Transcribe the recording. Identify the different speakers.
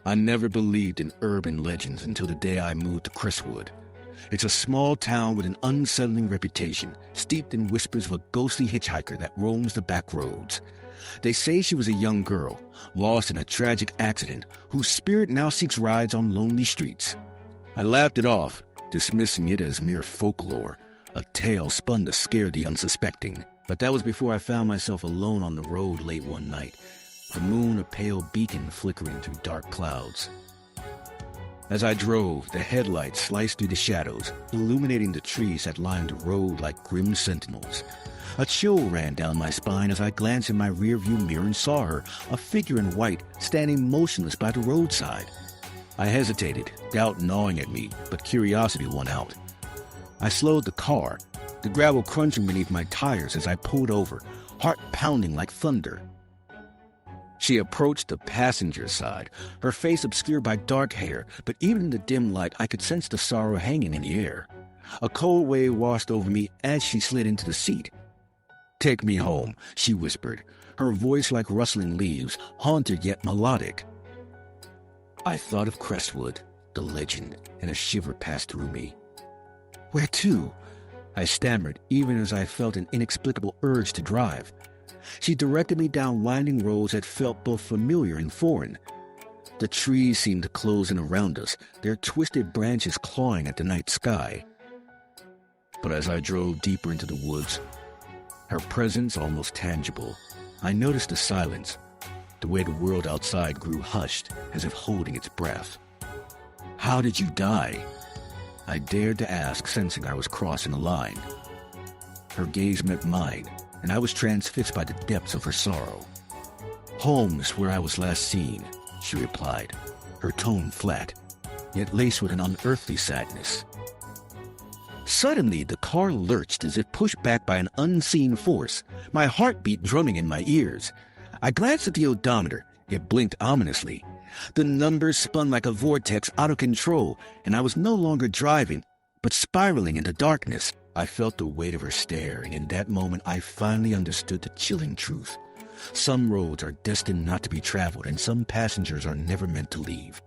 Speaker 1: I never believed in urban legends until the day I moved to Crestwood. It's a small town with an unsettling reputation, steeped in whispers of a ghostly hitchhiker that roams the back roads. They say she was a young girl, lost in a tragic accident, whose spirit now seeks rides on lonely streets. I laughed it off, dismissing it as mere folklore, a tale spun to scare the unsuspecting. But that was before I found myself alone on the road late one night, the moon a pale beacon flickering through dark clouds. As I drove, the headlights sliced through the shadows, illuminating the trees that lined the road like grim sentinels. A chill ran down my spine as I glanced in my rearview mirror and saw her, a figure in white, standing motionless by the roadside. I hesitated, doubt gnawing at me, but curiosity won out. I slowed the car, the gravel crunching beneath my tires as I pulled over, heart pounding like thunder. She approached the passenger side, her face obscured by dark hair, but even in the dim light I could sense the sorrow hanging in the air. A cold wave washed over me as she slid into the seat. "Take me home," she whispered, her voice like rustling leaves, haunted yet melodic. I thought of Crestwood, the legend, and a shiver passed through me. "Where to?" I stammered, even as I felt an inexplicable urge to drive. She directed me down winding roads that felt both familiar and foreign. The trees seemed to close in around us, their twisted branches clawing at the night sky. But as I drove deeper into the woods, her presence almost tangible, I noticed the silence, the way the world outside grew hushed, as if holding its breath. "How did you die?" I dared to ask, sensing I was crossing a line. Her gaze met mine, and I was transfixed by the depths of her sorrow. "Home is where I was last seen," she replied, her tone flat, yet laced with an unearthly sadness. Suddenly, the car lurched as if pushed back by an unseen force, my heartbeat drumming in my ears. I glanced at the odometer. It blinked ominously. The numbers spun like a vortex out of control, and I was no longer driving, but spiraling into darkness. I felt the weight of her stare, and in that moment I finally understood the chilling truth. Some roads are destined not to be traveled, and some passengers are never meant to leave.